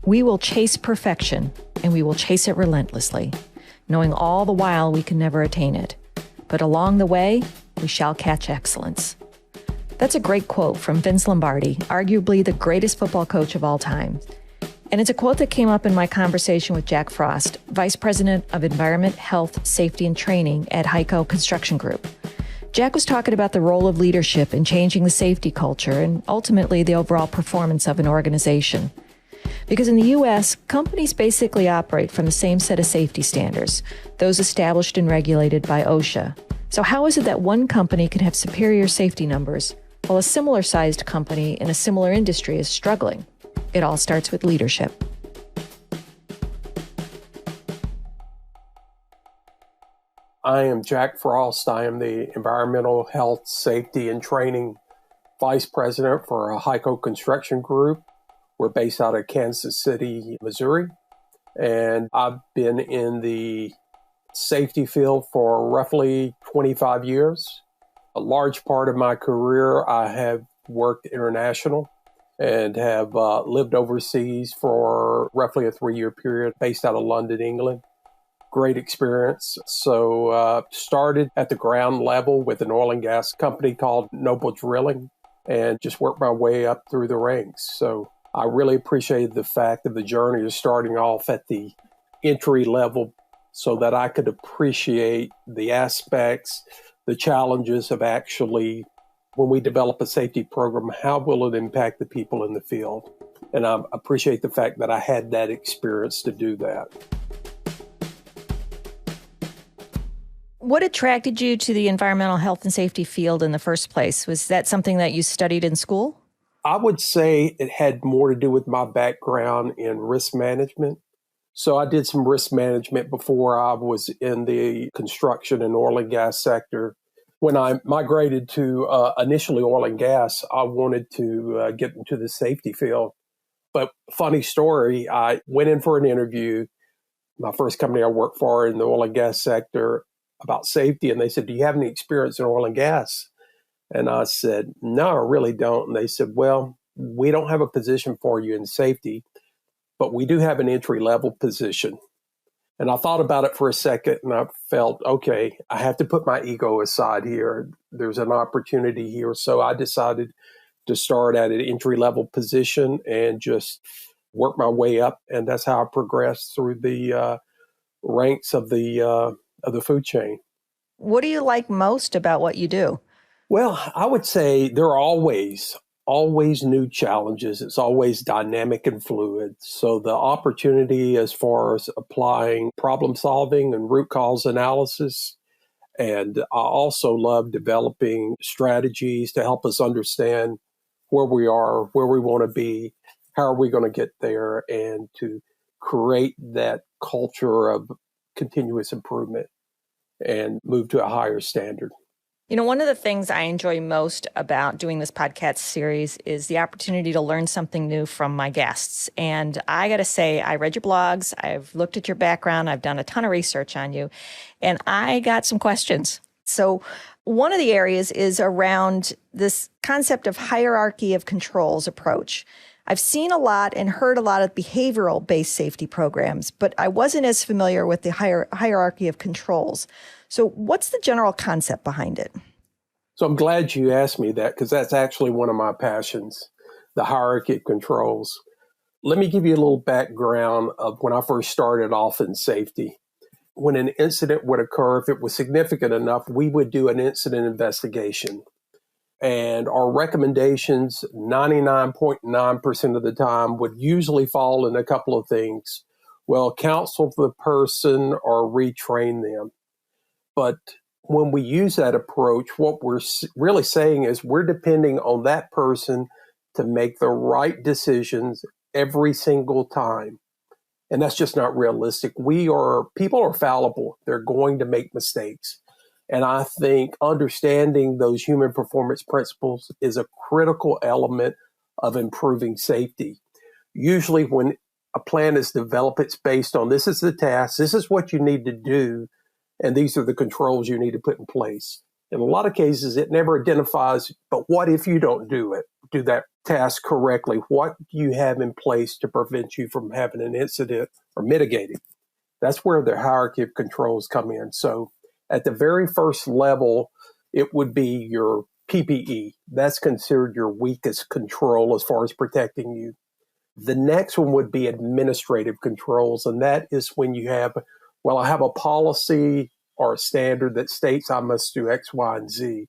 We will chase perfection, and we will chase it relentlessly, knowing all the while we can never attain it. But along the way, we shall catch excellence. That's a great quote from Vince Lombardi, arguably the greatest football coach of all time. And it's a quote that came up in my conversation with Jack Frost, Vice President of Environment, Health, Safety, and Training at Heico Construction Group. Jack was talking about the role of leadership in changing the safety culture and ultimately the overall performance of an organization. Because in the U.S., companies basically operate from the same set of safety standards, those established and regulated by OSHA. So how is it that one company can have superior safety numbers while a similar-sized company in a similar industry is struggling? It all starts with leadership. I am Jack Frost. I am the Environmental Health, Safety, and Training Vice President for Heico Construction Group. We're based out of Kansas City, Missouri, and I've been in the safety field for roughly 25 years. A large part of my career, I have worked international and have lived overseas for roughly a 3-year period based out of London, England. Great experience. So started at the ground level with an oil and gas company called Noble Drilling and just worked my way up through the ranks. So I really appreciated the fact of the journey of starting off at the entry level so that I could appreciate the aspects, the challenges of actually, when we develop a safety program, how will it impact the people in the field? And I appreciate the fact that I had that experience to do that. What attracted you to the environmental health and safety field in the first place? Was that something that you studied in school? I would say it had more to do with my background in risk management. So I did some risk management before I was in the construction and oil and gas sector. When I migrated to initially oil and gas, I wanted to get into the safety field. But funny story, I went in for an interview, my first company I worked for in the oil and gas sector, about safety. And they said, "Do you have any experience in oil and gas?" And I said, "No, I really don't." And they said, "Well, we don't have a position for you in safety, but we do have an entry-level position." And I thought about it for a second and I felt, okay, I have to put my ego aside here. There's an opportunity here. So I decided to start at an entry-level position and just work my way up. And that's how I progressed through the ranks of the food chain. What do you like most about what you do? Well, I would say there are always new challenges. It's always dynamic and fluid. So the opportunity as far as applying problem solving and root cause analysis. And I also love developing strategies to help us understand where we are, where we want to be, how are we going to get there, and to create that culture of continuous improvement and move to a higher standard. You know, one of the things I enjoy most about doing this podcast series is the opportunity to learn something new from my guests. And I got to say, I read your blogs, I've looked at your background, I've done a ton of research on you, and I got some questions. So one of the areas is around this concept of hierarchy of controls approach. I've seen a lot and heard a lot of behavioral-based safety programs, but I wasn't as familiar with the hierarchy of controls. So what's the general concept behind it? So I'm glad you asked me that because that's actually one of my passions, the hierarchy of controls. Let me give you a little background of when I first started off in safety. When an incident would occur, if it was significant enough, we would do an incident investigation. And our recommendations, 99.9% of the time, would usually fall in a couple of things. Well, counsel the person or retrain them. But when we use that approach, what we're really saying is we're depending on that person to make the right decisions every single time. And that's just not realistic. People are fallible. They're going to make mistakes. And I think understanding those human performance principles is a critical element of improving safety. Usually when a plan is developed, it's based on this is the task, this is what you need to do, and these are the controls you need to put in place. In a lot of cases, it never identifies, but what if you don't do it? do that task correctly, what do you have in place to prevent you from having an incident or mitigating? That's where the hierarchy of controls come in. So at the very first level, it would be your PPE. That's considered your weakest control as far as protecting you. The next one would be administrative controls, and that is when you have, well, I have a policy or a standard that states I must do X, Y, and Z.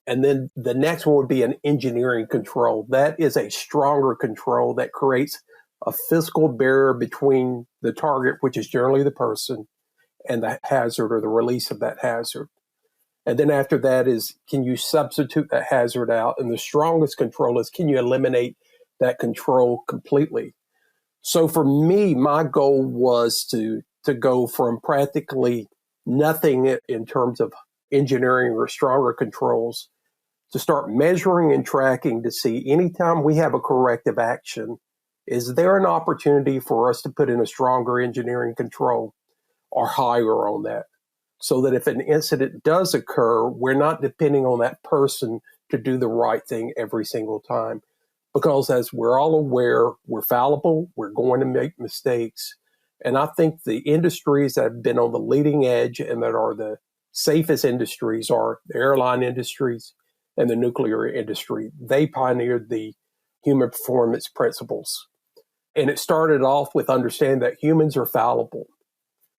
And then the next one would be an engineering control. That is a stronger control that creates a physical barrier between the target, which is generally the person, and the hazard or the release of that hazard. And then after that is, can you substitute that hazard out? And the strongest control is, can you eliminate that control completely? So for me, my goal was to go from practically nothing in terms of engineering or stronger controls to start measuring and tracking to see anytime we have a corrective action, is there an opportunity for us to put in a stronger engineering control or higher on that? So that if an incident does occur, we're not depending on that person to do the right thing every single time. Because as we're all aware, we're fallible, we're going to make mistakes. And I think the industries that have been on the leading edge and that are the safest industries are the airline industries and the nuclear industry. They pioneered the human performance principles. And it started off with understanding that humans are fallible.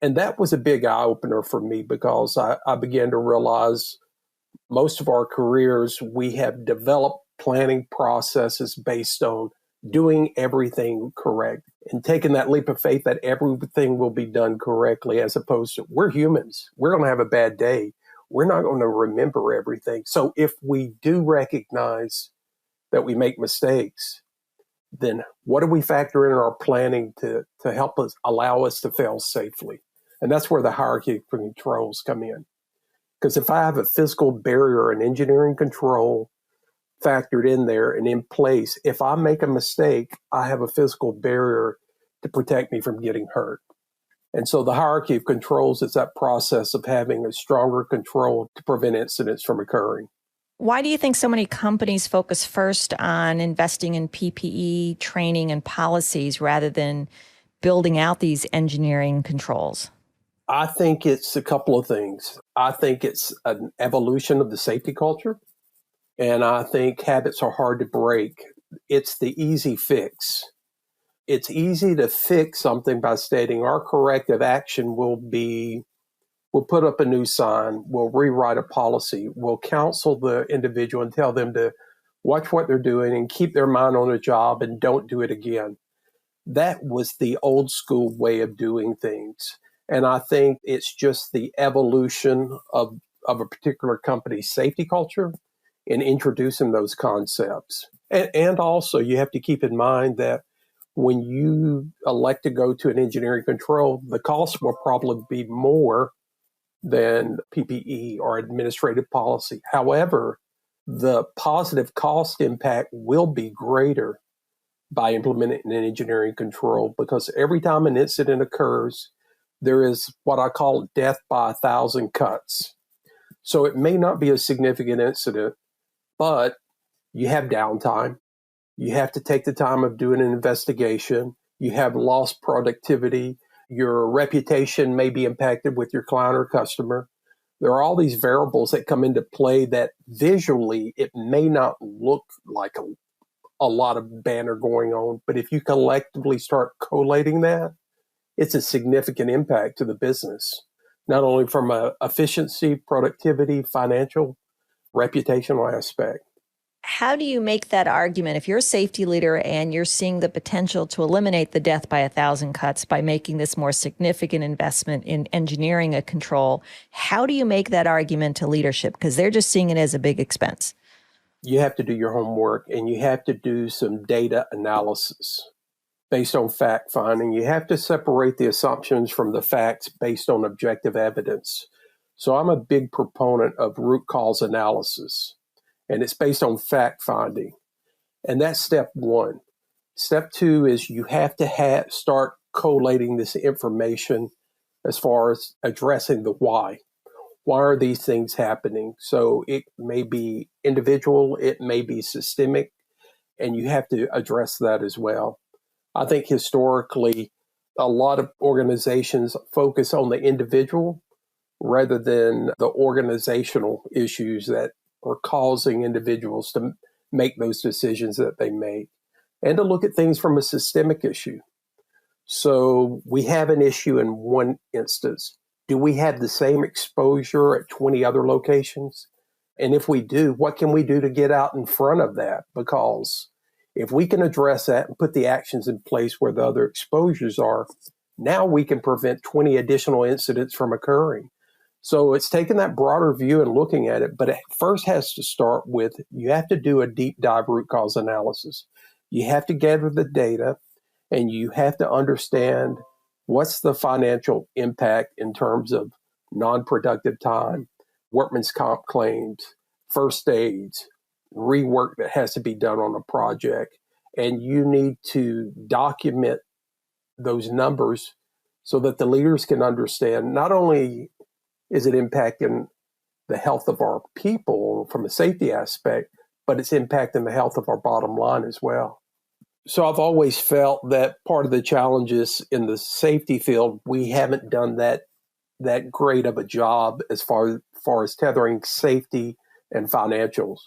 And that was a big eye-opener for me because I began to realize most of our careers, we have developed planning processes based on doing everything correct and taking that leap of faith that everything will be done correctly, as opposed to we're humans. We're going to have a bad day. We're not going to remember everything. So if we do recognize that we make mistakes, then what do we factor in our planning to help us, allow us to fail safely? And that's where the hierarchy of controls come in. Because if I have a physical barrier and engineering control factored in there and in place, if I make a mistake, I have a physical barrier to protect me from getting hurt. And so the hierarchy of controls is that process of having a stronger control to prevent incidents from occurring. Why do you think so many companies focus first on investing in PPE training and policies rather than building out these engineering controls? I think it's a couple of things. I think it's an evolution of the safety culture, and I think habits are hard to break. It's the easy fix. It's easy to fix something by stating our corrective action will be, we'll put up a new sign, we'll rewrite a policy, we'll counsel the individual and tell them to watch what they're doing and keep their mind on the job and don't do it again. That was the old school way of doing things. And I think it's just the evolution of a particular company's safety culture in introducing those concepts. And also, you have to keep in mind that when you elect to go to an engineering control, the cost will probably be more than PPE or administrative policy. However, the positive cost impact will be greater by implementing an engineering control, because every time an incident occurs, there is what I call death by 1,000 cuts. So it may not be a significant incident, but you have downtime. You have to take the time of doing an investigation. You have lost productivity. Your reputation may be impacted with your client or customer. There are all these variables that come into play that visually it may not look like a lot of banner going on, but if you collectively start collating that, it's a significant impact to the business, not only from a efficiency, productivity, financial, reputational aspect. How do you make that argument if you're a safety leader and you're seeing the potential to eliminate the death by 1,000 cuts by making this more significant investment in engineering a control? How do you make that argument to leadership? Because they're just seeing it as a big expense. You have to do your homework and you have to do some data analysis based on fact finding. You have to separate the assumptions from the facts based on objective evidence. So I'm a big proponent of root cause analysis, and it's based on fact finding. And that's step one. Step two is you have to start collating this information as far as addressing the why. Why are these things happening? So it may be individual, it may be systemic, and you have to address that as well. I think historically, a lot of organizations focus on the individual rather than the organizational issues that are causing individuals to make those decisions that they make, and to look at things from a systemic issue. So we have an issue in one instance. Do we have the same exposure at 20 other locations? And if we do, what can we do to get out in front of that? Because if we can address that and put the actions in place where the other exposures are, now we can prevent 20 additional incidents from occurring. So it's taking that broader view and looking at it, but it first has to start with, you have to do a deep dive root cause analysis. You have to gather the data, and you have to understand what's the financial impact in terms of non-productive time, workman's comp claims, first aids, rework that has to be done on a project. And you need to document those numbers so that the leaders can understand not only is it impacting the health of our people from a safety aspect, but it's impacting the health of our bottom line as well. So I've always felt that part of the challenges in the safety field, we haven't done that great of a job as far as tethering safety and financials.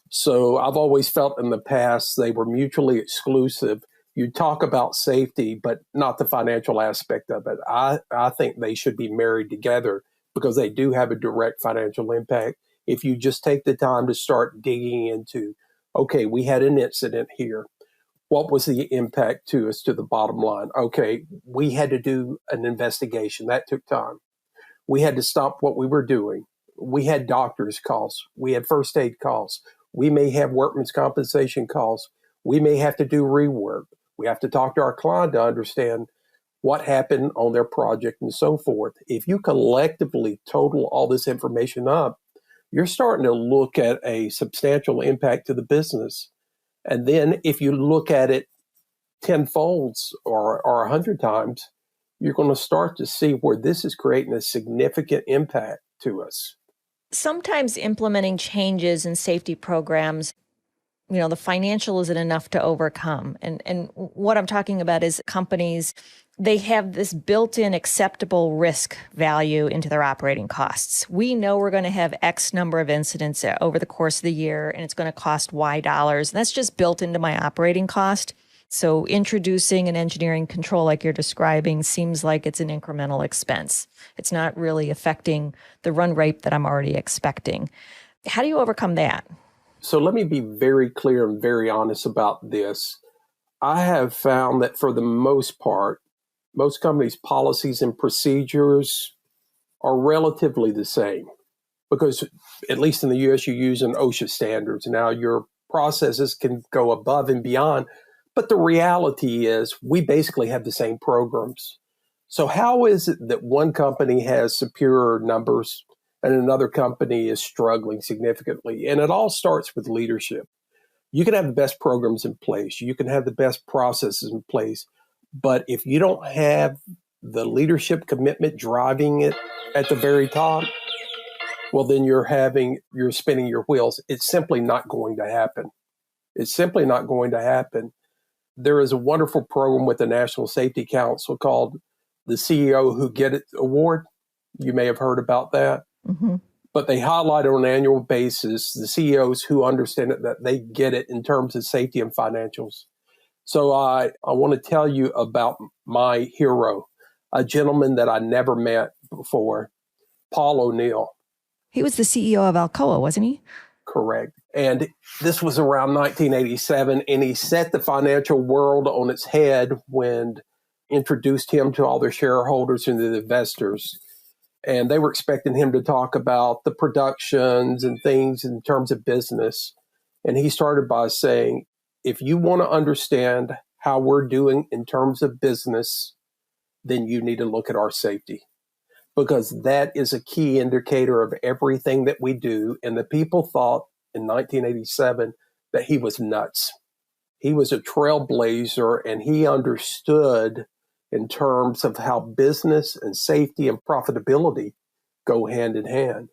So I've always felt in the past they were mutually exclusive. You talk about safety, but not the financial aspect of it. I think they should be married together because they do have a direct financial impact. If you just take the time to start digging into, okay, we had an incident here. What was the impact to us, to the bottom line? Okay, we had to do an investigation. That took time. We had to stop what we were doing. We had doctors' costs. We had first aid costs. We may have workman's compensation costs. We may have to do rework. We have to talk to our client to understand what happened on their project and so forth. If you collectively total all this information up, you're starting to look at a substantial impact to the business. And then if you look at it tenfolds or 100 times, you're going to start to see where this is creating a significant impact to us. Sometimes implementing changes in safety programs, the financial isn't enough to overcome. And what I'm talking about is companies, they have this built-in acceptable risk value into their operating costs. We know we're going to have X number of incidents over the course of the year, and it's going to cost Y dollars. And that's just built into my operating cost. So introducing an engineering control like you're describing seems like it's an incremental expense. It's not really affecting the run rate that I'm already expecting. How do you overcome that? So let me be very clear and very honest about this. I have found that for the most part, most companies' policies and procedures are relatively the same because, at least in the U.S., you use an OSHA standards. Now, your processes can go above and beyond, but the reality is we basically have the same programs. So how is it that one company has superior numbers and another company is struggling significantly? And it all starts with leadership. You can have the best programs in place. You can have the best processes in place. But if you don't have the leadership commitment driving it at the very top, well, then you're spinning your wheels. It's simply not going to happen. It's simply not going to happen. There is a wonderful program with the National Safety Council called the CEO Who Get It Award. You may have heard about that. Mm-hmm. But they highlight on an annual basis the CEOs who understand it, that they get it in terms of safety and financials. So I want to tell you about my hero, a gentleman that I never met before, Paul O'Neill. He was the CEO of Alcoa, wasn't he? Correct. And this was around 1987, and he set the financial world on its head when introduced him to all their shareholders and the investors. And they were expecting him to talk about the productions and things in terms of business. And he started by saying, if you want to understand how we're doing in terms of business, then you need to look at our safety, because that is a key indicator of everything that we do. And the people thought in 1987 that he was nuts. He was a trailblazer, and he understood in terms of how business and safety and profitability go hand in hand.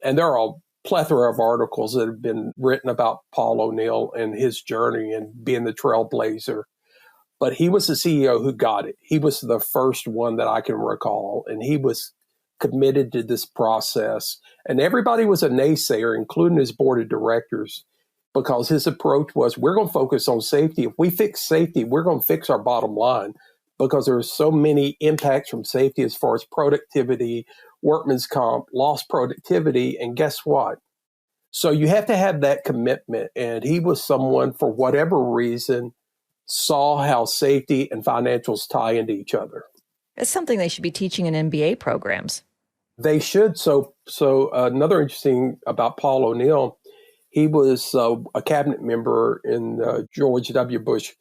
And there are plethora of articles that have been written about Paul O'Neill and his journey and being the trailblazer. But he was the CEO who got it. He was the first one that I can recall, and he was committed to this process. And everybody was a naysayer, including his board of directors, because his approach was, we're going to focus on safety. If we fix safety, we're going to fix our bottom line, because there are so many impacts from safety as far as productivity, workman's comp, lost productivity, and guess what? So you have to have that commitment. And he was someone, for whatever reason, saw how safety and financials tie into each other. It's something they should be teaching in MBA programs. They should. So another interesting about Paul O'Neill, he was a cabinet member in the George W. Bush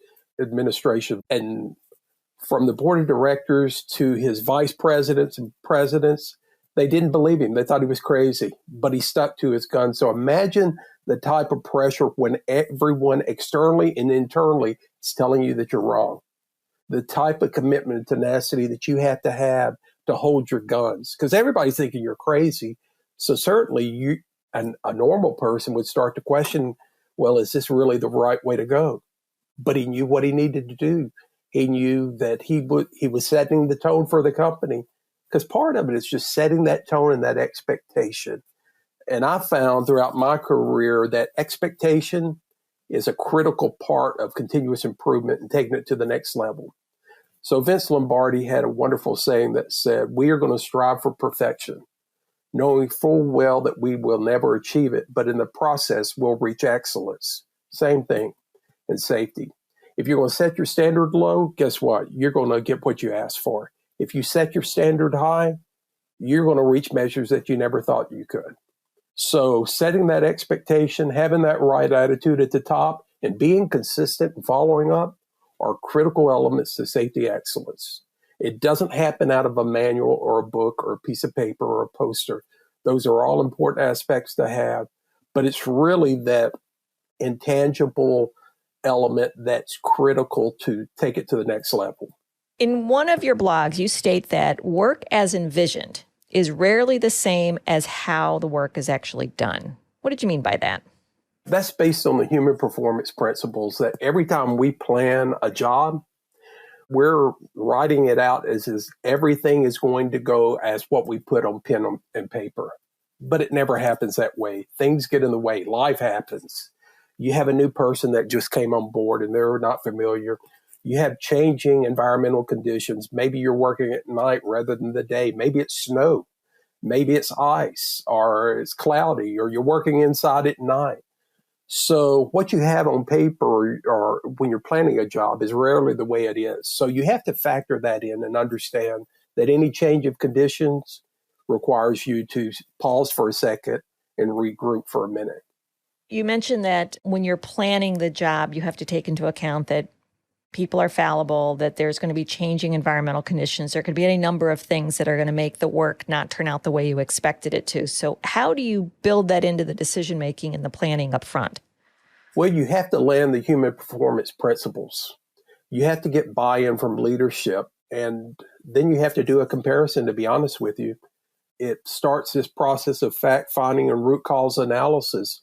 administration. And from the board of directors to his vice presidents and presidents, they didn't believe him. They thought he was crazy, but he stuck to his guns. So imagine the type of pressure when everyone externally and internally is telling you that you're wrong. The type of commitment and tenacity that you have to hold your guns, because everybody's thinking you're crazy. So certainly a normal person would start to question, well, is this really the right way to go? But he knew what he needed to do. He knew that he was setting the tone for the company, because part of it is just setting that tone and that expectation. And I found throughout my career that expectation is a critical part of continuous improvement and taking it to the next level. So Vince Lombardi had a wonderful saying that said, we are going to strive for perfection, knowing full well that we will never achieve it, but in the process, we'll reach excellence. Same thing in safety. If you're going to set your standard low, guess what? You're going to get what you asked for. If you set your standard high, you're going to reach measures that you never thought you could. So setting that expectation, having that right attitude at the top, and being consistent and following up are critical elements to safety excellence. It doesn't happen out of a manual or a book or a piece of paper or a poster. Those are all important aspects to have, but it's really that intangible element that's critical to take it to the next level. In one of your blogs, you state that work as envisioned is rarely the same as how the work is actually done. What did you mean by that? That's based on the human performance principles, that every time we plan a job, we're writing it out as everything is going to go as what we put on pen and paper. But it never happens that way. Things get in the way. Life happens. You have a new person that just came on board and they're not familiar. You have changing environmental conditions. Maybe you're working at night rather than the day. Maybe it's snow. Maybe it's ice, or it's cloudy, or you're working inside at night. So what you have on paper or when you're planning a job is rarely the way it is. So you have to factor that in and understand that any change of conditions requires you to pause for a second and regroup for a minute. You mentioned that when you're planning the job, you have to take into account that people are fallible, that there's going to be changing environmental conditions. There could be any number of things that are going to make the work not turn out the way you expected it to. So how do you build that into the decision-making and the planning up front? Well, you have to land the human performance principles. You have to get buy-in from leadership, and then you have to do a comparison, to be honest with you. It starts this process of fact-finding and root cause analysis.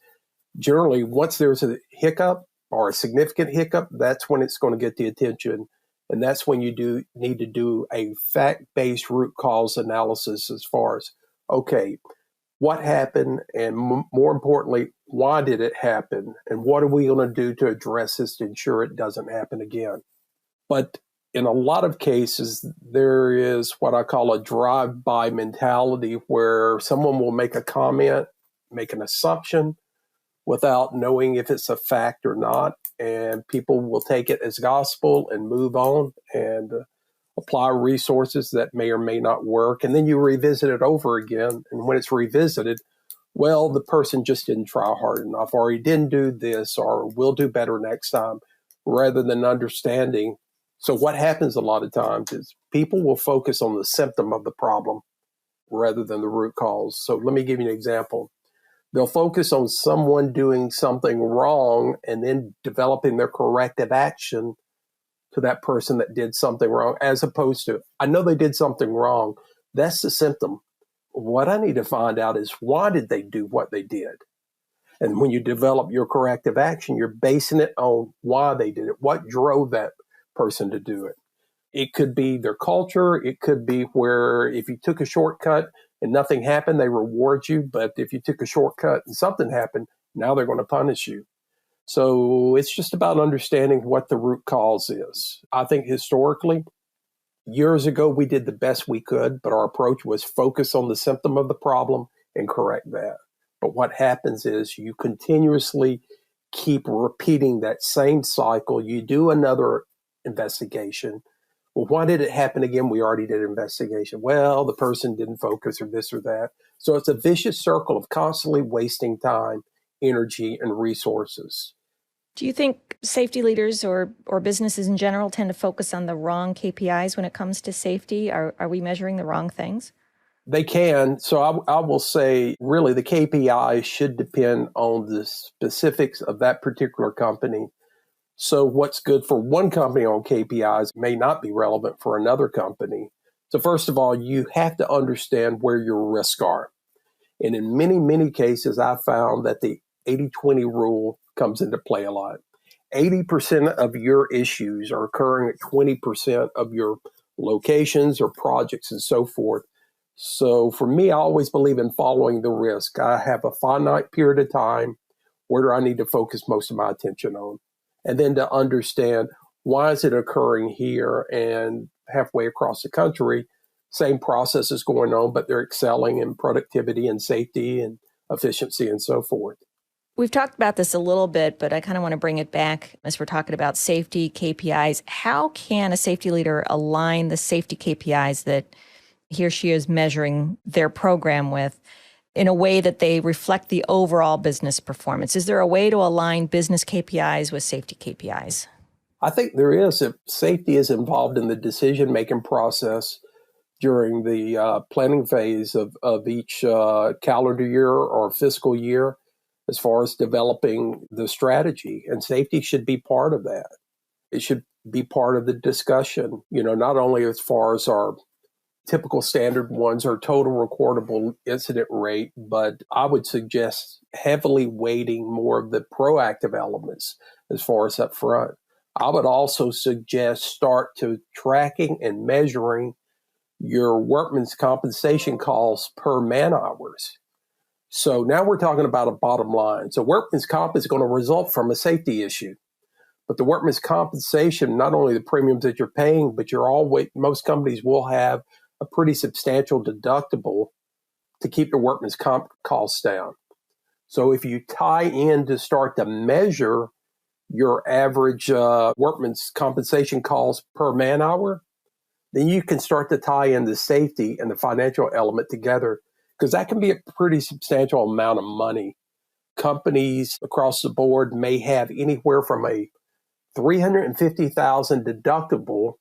Generally, once there's a hiccup, or a significant hiccup, that's when it's going to get the attention. And that's when you need to do a fact-based root cause analysis as far as, okay, what happened? And more importantly, why did it happen? And what are we going to do to address this to ensure it doesn't happen again? But in a lot of cases, there is what I call a drive-by mentality, where someone will make a comment, make an assumption, without knowing if it's a fact or not. And people will take it as gospel and move on and apply resources that may or may not work. And then you revisit it over again. And when it's revisited, well, the person just didn't try hard enough, or he didn't do this, or we'll do better next time, rather than understanding. So what happens a lot of times is people will focus on the symptom of the problem rather than the root cause. So let me give you an example. They'll focus on someone doing something wrong and then developing their corrective action to that person that did something wrong, as opposed to, I know they did something wrong. That's the symptom. What I need to find out is why did they do what they did? And when you develop your corrective action, you're basing it on why they did it, what drove that person to do it. It could be their culture. It could be where if you took a shortcut and nothing happened, they reward you. But if you took a shortcut and something happened, now they're going to punish you. So it's just about understanding what the root cause is. I think historically, years ago, we did the best we could, but our approach was focus on the symptom of the problem and correct that. But what happens is you continuously keep repeating that same cycle. You do another investigation. Well, why did it happen again? We already did an investigation. Well, the person didn't focus or this or that. So it's a vicious circle of constantly wasting time, energy, and resources. Do you think safety leaders or businesses in general tend to focus on the wrong KPIs when it comes to safety? Are we measuring the wrong things? They can. So I will say, really, the KPI should depend on the specifics of that particular company. So what's good for one company on KPIs may not be relevant for another company. So first of all, you have to understand where your risks are. And in many, many cases, I found that the 80-20 rule comes into play a lot. 80% of your issues are occurring at 20% of your locations or projects and so forth. So for me, I always believe in following the risk. I have a finite period of time. Where do I need to focus most of my attention on? And then to understand why is it occurring here and halfway across the country, same process is going on, but they're excelling in productivity and safety and efficiency and so forth. We've talked about this a little bit, but I kind of want to bring it back as we're talking about safety KPIs. How can a safety leader align the safety KPIs that he or she is measuring their program with in a way that they reflect the overall business performance? Is there a way to align business KPIs with safety KPIs? I think there is. If safety is involved in the decision-making process during the planning phase of each calendar year or fiscal year, as far as developing the strategy, and safety should be part of that. It should be part of the discussion, not only as far as our typical standard ones are total recordable incident rate, but I would suggest heavily weighting more of the proactive elements as far as up front. I would also suggest start to tracking and measuring your workman's compensation calls per man hours. So now we're talking about a bottom line. So workman's comp is going to result from a safety issue. But the workman's compensation, not only the premiums that you're paying, but most companies will have a pretty substantial deductible to keep the workman's comp costs down. So if you tie in to start to measure your average workman's compensation calls per man hour, then you can start to tie in the safety and the financial element together, because that can be a pretty substantial amount of money. Companies across the board may have anywhere from a $350,000 deductible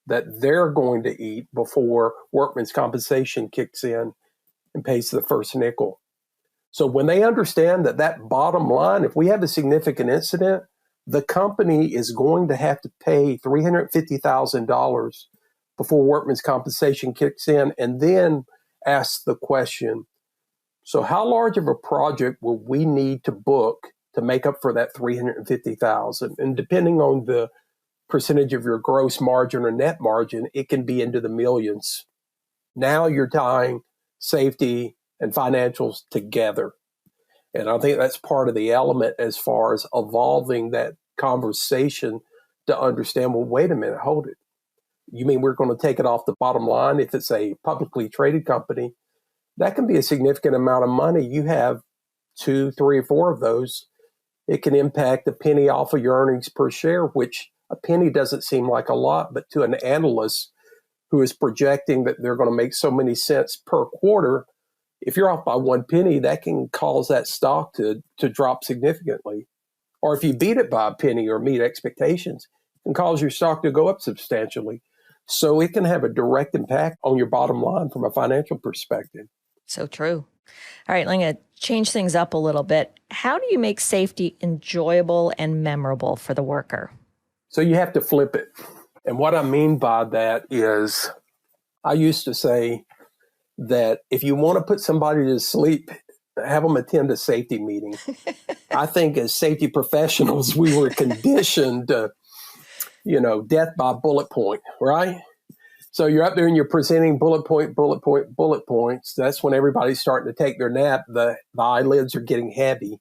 that they're going to eat before workman's compensation kicks in and pays the first nickel. So when they understand that bottom line, if we have a significant incident, the company is going to have to pay $350,000 before workman's compensation kicks in, and then ask the question, so how large of a project will we need to book to make up for that $350,000? And depending on the percentage of your gross margin or net margin, it can be into the millions. Now you're tying safety and financials together. And I think that's part of the element as far as evolving that conversation to understand, well, wait a minute, hold it. You mean we're going to take it off the bottom line if it's a publicly traded company? That can be a significant amount of money. You have 2, 3, or 4 of those. It can impact a penny off of your earnings per share, which a penny doesn't seem like a lot, but to an analyst who is projecting that they're going to make so many cents per quarter, if you're off by 1 penny, that can cause that stock to drop significantly. Or if you beat it by a penny or meet expectations, it can cause your stock to go up substantially. So it can have a direct impact on your bottom line from a financial perspective. So true. All right, I'm going to change things up a little bit. How do you make safety enjoyable and memorable for the worker? So you have to flip it. And what I mean by that is, I used to say, that if you want to put somebody to sleep, have them attend a safety meeting. I think as safety professionals, we were conditioned to, death by bullet point, right? So you're up there and you're presenting bullet point, bullet point, bullet points. That's when everybody's starting to take their nap. The eyelids are getting heavy.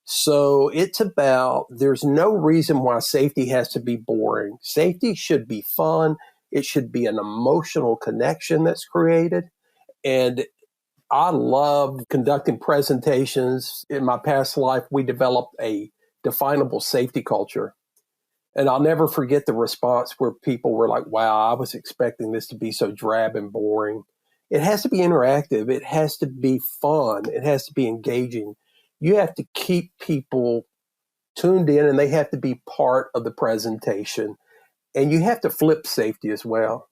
So it's about, there's no reason why safety has to be boring. Safety should be fun. It should be an emotional connection that's created. And I love conducting presentations. In my past life, we developed a definable safety culture. And I'll never forget the response where people were like, wow, I was expecting this to be so drab and boring. It has to be interactive. It has to be fun. It has to be engaging. You have to keep people tuned in, and they have to be part of the presentation. And you have to flip safety as well,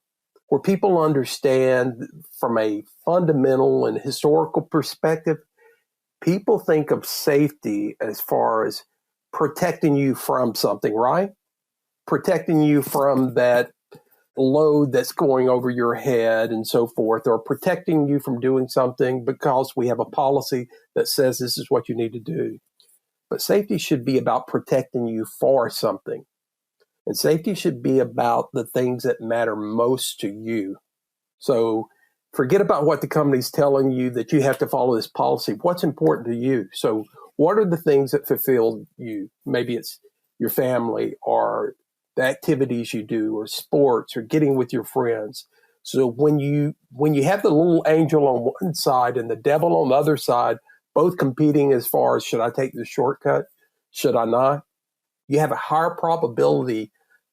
where people understand from a fundamental and historical perspective. People think of safety as far as protecting you from something, right? Protecting you from that load that's going over your head and so forth, or protecting you from doing something because we have a policy that says this is what you need to do. But safety should be about protecting you for something. And safety should be about the things that matter most to you. So forget about what the company's telling you that you have to follow this policy. What's important to you? So what are the things that fulfill you? Maybe it's your family, or the activities you do, or sports, or getting with your friends. So when you have the little angel on one side and the devil on the other side, both competing as far as, should I take the shortcut? Should I not? You have a higher probability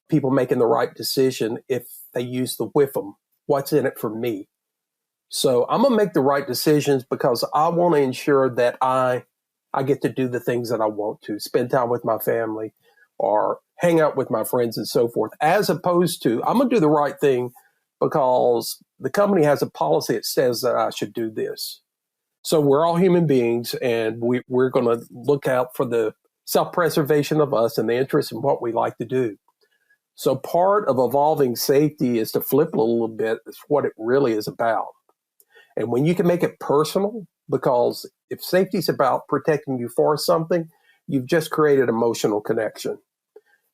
people making the right decision if they use the WIFM. What's in it for me? So I'm going to make the right decisions because I want to ensure that I get to do the things that I want to, spend time with my family or hang out with my friends and so forth, as opposed to I'm going to do the right thing because the company has a policy that says that I should do this. So we're all human beings, and we're going to look out for the self-preservation of us and the interest in what we like to do. So part of evolving safety is to flip it a little bit. It's what it really is about. And when you can make it personal, because if safety is about protecting you for something, you've just created emotional connection.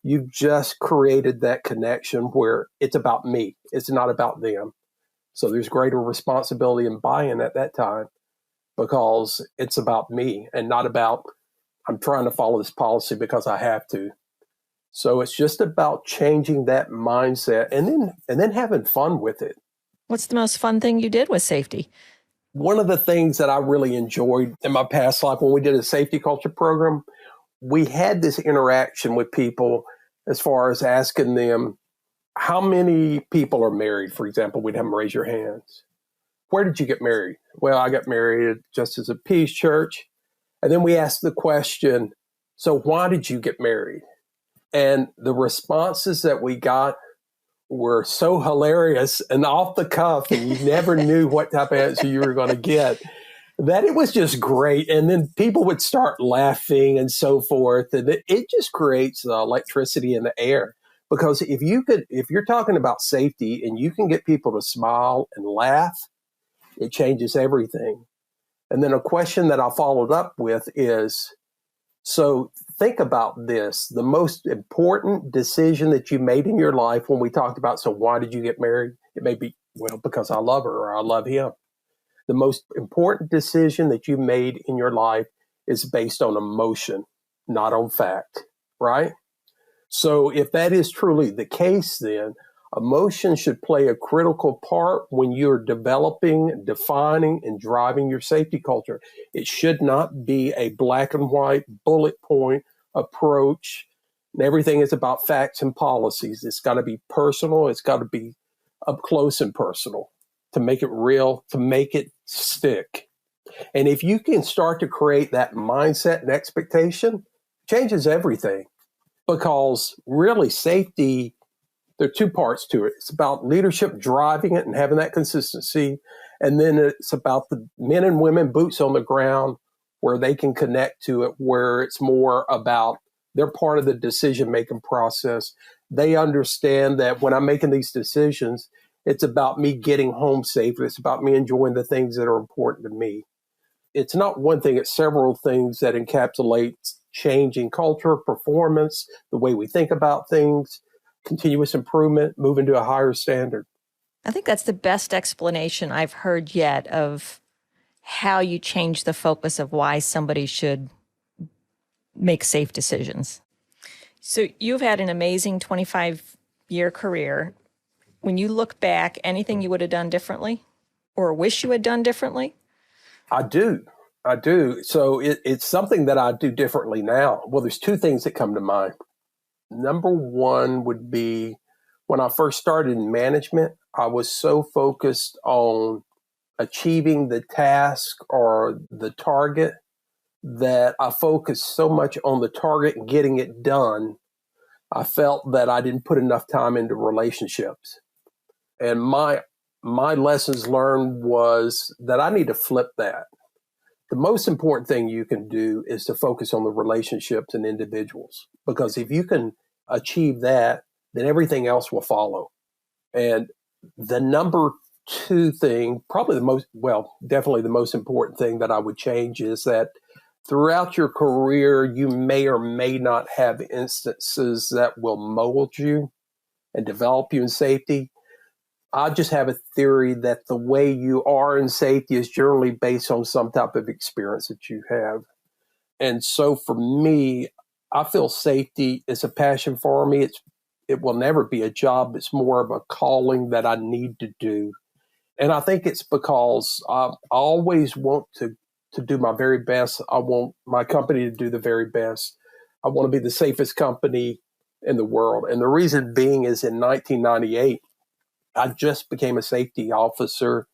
You've just created that connection where it's about me. It's not about them. So there's greater responsibility and buy-in at that time because it's about me and not about I'm trying to follow this policy because I have to. So it's just about changing that mindset and then having fun with it. What's the most fun thing you did with safety? One of the things that I really enjoyed in my past life when we did a safety culture program, we had this interaction with people as far as asking them, how many people are married? For example, we'd have them raise your hands. Where did you get married? Well, I got married just as a Peace Church. And then we asked the question, so why did you get married? And the responses that we got were so hilarious and off the cuff, and you never knew what type of answer you were going to get, that it was just great. And then people would start laughing and so forth. And it just creates electricity in the air. Because if you're talking about safety and you can get people to smile and laugh, it changes everything. And then a question that I followed up with is, so think about this, the most important decision that you made in your life when we talked about, so why did you get married? It may be, well, because I love her or I love him. The most important decision that you made in your life is based on emotion, not on fact, right? So if that is truly the case, then emotion should play a critical part when you're developing, defining, and driving your safety culture. It should not be a black and white bullet point approach. And everything is about facts and policies. It's got to be personal. It's got to be up close and personal to make it real, to make it stick. And if you can start to create that mindset and expectation, it changes everything. Because really safety, there are two parts to it. It's about leadership driving it and having that consistency. And then it's about the men and women, boots on the ground, where they can connect to it, where it's more about they're part of the decision-making process. They understand that when I'm making these decisions, It's about me getting home safely. It's about me enjoying the things that are important to me. It's not one thing, it's several things that encapsulate changing culture, performance, the way we think about things, continuous improvement, moving to a higher standard. I think that's the best explanation I've heard yet of how you change the focus of why somebody should make safe decisions. So you've had an amazing 25-year career. When you look back, anything you would have done differently or wish you had done differently? I do. So it's something that I do differently now. Well, there's two things that come to mind. Number one would be when I first started in management, I was so focused on achieving the task or the target that I focused so much on the target and getting it done. I felt that I didn't put enough time into relationships. And my lessons learned was that I need to flip that. The most important thing you can do is to focus on the relationships and individuals, because if you can achieve that, then everything else will follow. And the number two thing, definitely the most important thing that I would change is that throughout your career, you may or may not have instances that will mold you and develop you in safety. I just have a theory that the way you are in safety is generally based on some type of experience that you have. And so for me, I feel safety is a passion for me. It will never be a job. It's more of a calling that I need to do. And I think it's because I always want to do my very best. I want my company to do the very best. I want to be the safest company in the world. And the reason being is in 1998, I just became a safety officer,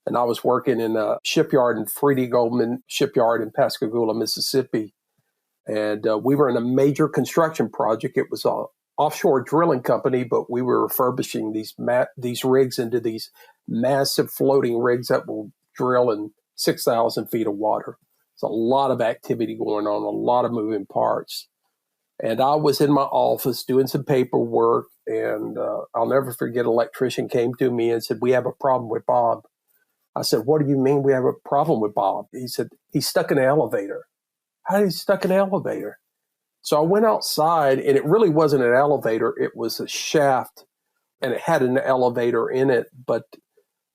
and I was working in a shipyard in Freedy Goldman Shipyard in Pascagoula, Mississippi. And we were in a major construction project. It was an offshore drilling company, but we were refurbishing these rigs into these massive floating rigs that will drill in 6,000 feet of water. There's a lot of activity going on, a lot of moving parts. And I was in my office doing some paperwork, and I'll never forget, an electrician came to me and said, "We have a problem with Bob." I said, "What do you mean we have a problem with Bob?" He said, "He's stuck in an elevator." "How is he stuck in an elevator?" So I went outside, and it really wasn't an elevator. It was a shaft, and it had an elevator in it. But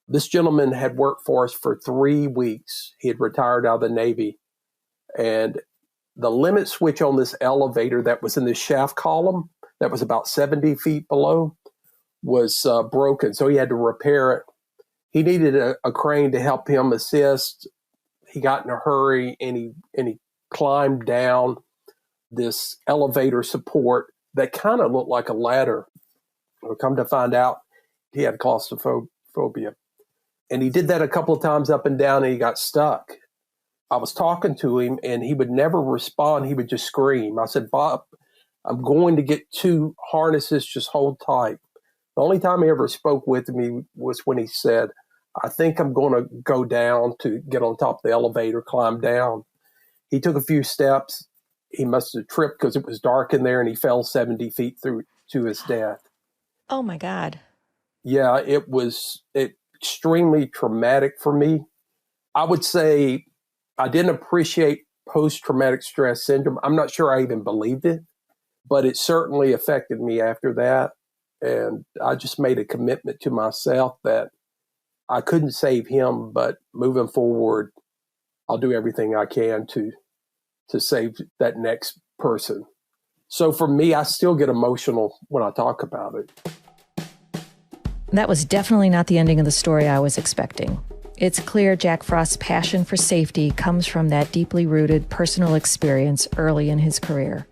this gentleman had worked for us for 3 weeks. He had retired out of the Navy. And the limit switch on this elevator that was in the shaft column, that was about 70 feet below, was broken. So he had to repair it. He needed a crane to help him assist. He got in a hurry, and he climbed down this elevator support that kind of looked like a ladder. Well, come to find out, he had claustrophobia. And he did that a couple of times up and down, and he got stuck. I was talking to him, and he would never respond. He would just scream. I said, "Bob, I'm going to get 2 harnesses. Just hold tight." The only time he ever spoke with me was when he said, "I think I'm going to go down to get on top of the elevator, climb down." He took a few steps. He must have tripped because it was dark in there, and he fell 70 feet through to his death. Oh, my God. Yeah, it was extremely traumatic for me. I would say I didn't appreciate post-traumatic stress syndrome. I'm not sure I even believed it, but it certainly affected me after that. And I just made a commitment to myself that I couldn't save him, but moving forward, I'll do everything I can to save that next person. So for me, I still get emotional when I talk about it. That was definitely not the ending of the story I was expecting. It's clear Jack Frost's passion for safety comes from that deeply rooted personal experience early in his career.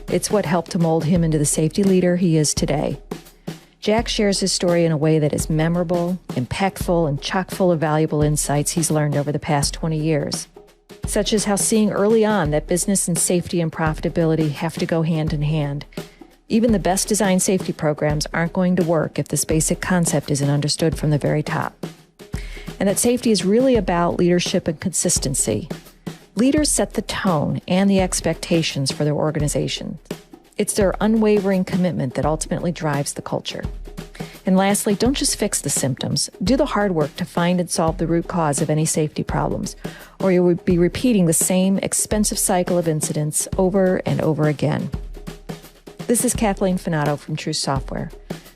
It's what helped to mold him into the safety leader he is today. Jack shares his story in a way that is memorable, impactful, and chock full of valuable insights he's learned over the past 20 years, such as how seeing early on that business and safety and profitability have to go hand in hand. Even the best designed safety programs aren't going to work if this basic concept isn't understood from the very top. And that safety is really about leadership and consistency. Leaders set the tone and the expectations for their organization. It's their unwavering commitment that ultimately drives the culture. And lastly, don't just fix the symptoms. Do the hard work to find and solve the root cause of any safety problems, or you will be repeating the same expensive cycle of incidents over and over again. This is Kathleen Finato from True Software.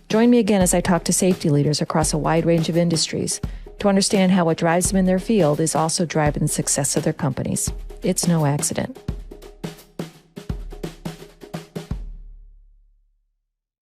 Join me again as I talk to safety leaders across a wide range of industries to understand how what drives them in their field is also driving the success of their companies. It's no accident.